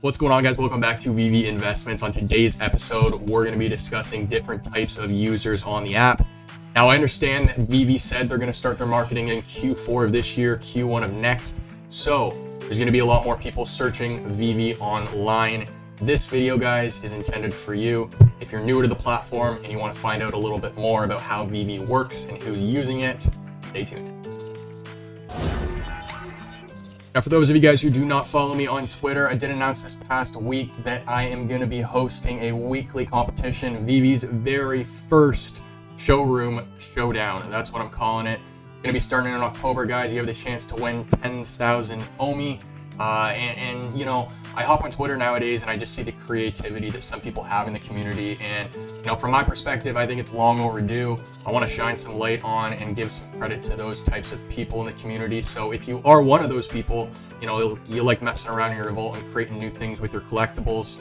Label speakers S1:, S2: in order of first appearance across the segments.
S1: What's going on, guys? Welcome back to VeVe Investments. On today's episode, we're going to be discussing different types of users on the app. Now, I understand that VeVe said they're going to start their marketing in Q4 of this year, Q1 of next. So there's going to be a lot more people searching VeVe online. This video, guys, is intended for you. If you're newer to the platform and you want to find out a little bit more about how VeVe works and who's using it, stay tuned. Now, for those of you guys who do not follow me on Twitter, I did announce this past week that I am going to be hosting a weekly competition, VeVe's very first showroom showdown. And that's what I'm calling it. Going to be starting in October, guys. You have the chance to win 10,000 ecomi. And you know, I hop on Twitter nowadays and I just see the creativity that some people have in the community. And, you know, from my perspective, I think it's long overdue. I want to shine some light on and give some credit to those types of people in the community. So if you are one of those people, you know, you like messing around in your vault and creating new things with your collectibles,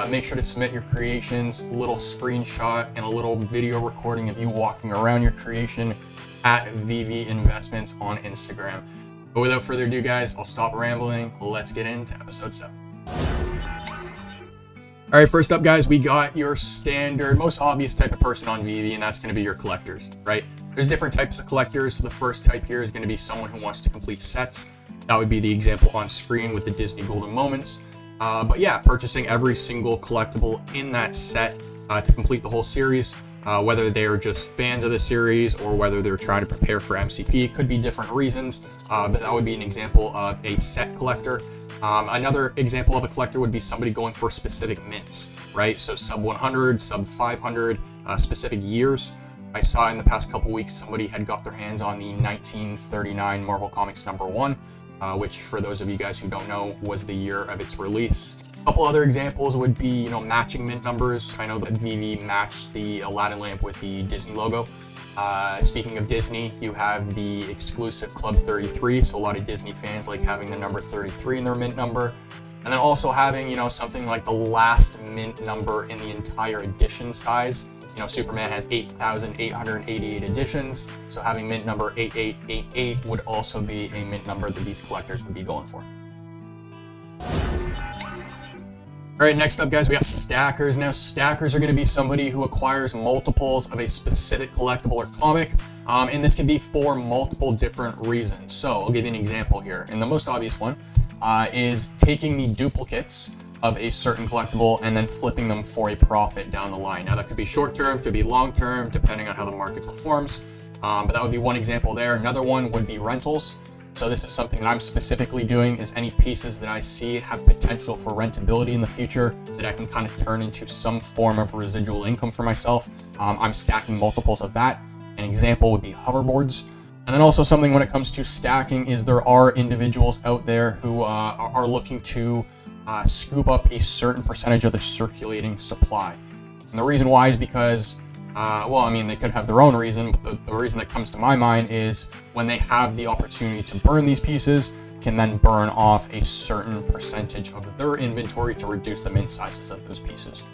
S1: make sure to submit your creations, a little screenshot and a little video recording of you walking around your creation at VeVe Investments on Instagram. But without further ado, guys, I'll stop rambling. Let's get into episode 7. All right, first up, guys, we got your standard, most obvious type of person on VeVe, and that's going to be your collectors, right? There's different types of collectors. So the first type here is going to be someone who wants to complete sets. That would be the example on screen with the Disney Golden Moments. But yeah, purchasing every single collectible in that set to complete the whole series. Whether they are just fans of the series or whether they're trying to prepare for MCP, could be different reasons, but that would be an example of a set collector. Another example of a collector would be somebody going for specific mints, right? So sub 100, sub 500, specific years. I saw in the past couple weeks somebody had got their hands on the 1939 Marvel Comics #1, which for those of you guys who don't know was the year of its release. A couple other examples would be, you know, matching mint numbers. I know that VeVe matched the Aladdin lamp with the Disney logo. Speaking of Disney, you have the exclusive Club 33, so a lot of Disney fans like having the number 33 in their mint number. And then also having, you know, something like the last mint number in the entire edition size. You know, Superman has 8,888 editions, so having mint number 8888 would also be a mint number that these collectors would be going for. All right, next up, guys, we got stackers. Now, stackers are going to be somebody who acquires multiples of a specific collectible or comic, and this can be for multiple different reasons. So I'll give you an example here, and the most obvious one is taking the duplicates of a certain collectible and then flipping them for a profit down the line. Now, that could be short-term, could be long-term, depending on how the market performs, but that would be one example there. Another one would be rentals. So this is something that I'm specifically doing, is any pieces that I see have potential for rentability in the future that I can kind of turn into some form of residual income for myself. I'm stacking multiples of that. An example would be hoverboards. And then also something when it comes to stacking is there are individuals out there who are looking to scoop up a certain percentage of the circulating supply. And the reason why is because well, I mean, they could have their own reason, but the reason that comes to my mind is when they have the opportunity to burn these pieces, can then burn off a certain percentage of their inventory to reduce the mint sizes of those pieces.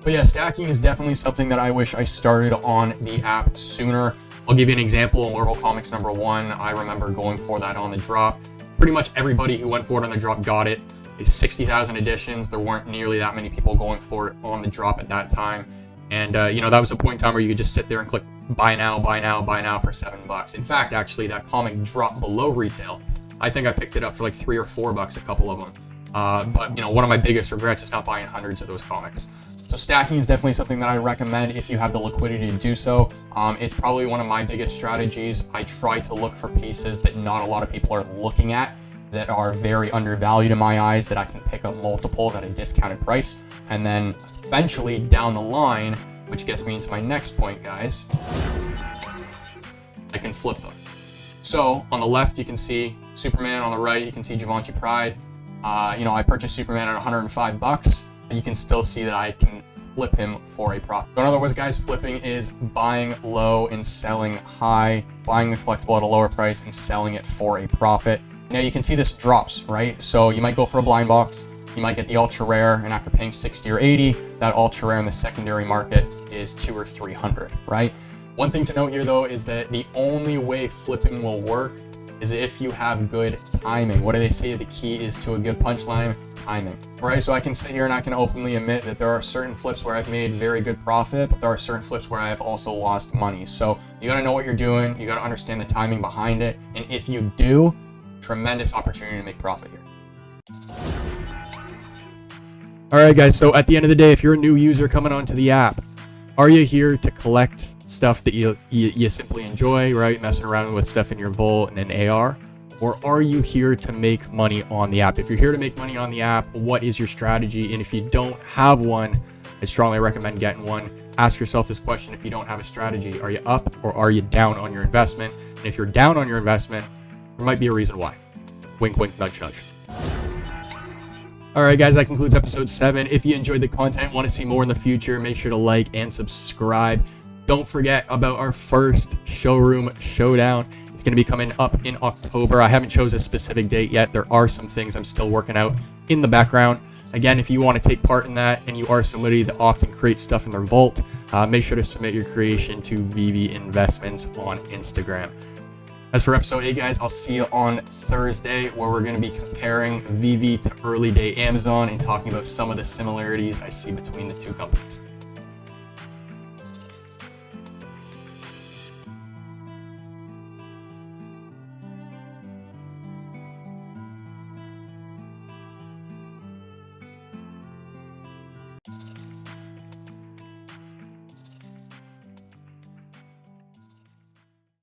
S1: But yeah, stacking is definitely something that I wish I started on the app sooner. I'll give you an example. Marvel Comics #1, I remember going for that on the drop. Pretty much everybody who went for it on the drop got it. It's 60,000 editions. There weren't nearly that many people going for it on the drop at that time. And, you know, that was a point in time where you could just sit there and click buy now, buy now, buy now for $7. In fact, actually, that comic dropped below retail. I think I picked it up for like $3 or $4, a couple of them. But, you know, one of my biggest regrets is not buying hundreds of those comics. So stacking is definitely something that I recommend if you have the liquidity to do so. It's probably one of my biggest strategies. I try to look for pieces that not a lot of people are looking at, that are very undervalued in my eyes, that I can pick up multiples at a discounted price. And then eventually down the line, which gets me into my next point, guys, I can flip them. So on the left, you can see Superman. On the right, you can see Givenchy Pride. You know, I purchased Superman at $105. You can still see that I can flip him for a profit. So in other words, guys, flipping is buying low and selling high, buying a collectible at a lower price and selling it for a profit. Now you can see this drops, right? So you might go for a blind box. You might get the ultra rare, and after paying 60 or 80, that ultra rare in the secondary market is 200 or 300, right? One thing to note here, though, is that the only way flipping will work is if you have good timing. What do they say the key is to a good punchline? Timing. Right? So I can sit here and I can openly admit that there are certain flips where I've made very good profit, but there are certain flips where I've also lost money. So you gotta know what you're doing, you gotta understand the timing behind it, and if you do, tremendous opportunity to make profit here. All right, guys, so at the end of the day, if you're a new user coming onto the app, are you here to collect stuff that you simply enjoy, right? Messing around with stuff in your vault and an AR? Or are you here to make money on the app? If you're here to make money on the app, what is your strategy? And if you don't have one, I strongly recommend getting one. Ask yourself this question: if you don't have a strategy, are you up or are you down on your investment? And if you're down on your investment, there might be a reason why. Wink, wink, nudge, nudge. All right, guys, that concludes episode 7. If you enjoyed the content, want to see more in the future, make sure to like and subscribe. Don't forget about our first showroom showdown. It's going to be coming up in October. I haven't chosen a specific date yet. There are some things I'm still working out in the background. Again, if you want to take part in that and you are somebody that often creates stuff in their vault, make sure to submit your creation to VeVe Investments on Instagram. As for episode 8, guys, I'll see you on Thursday, where we're going to be comparing VeVe to early day Amazon and talking about some of the similarities I see between the two companies.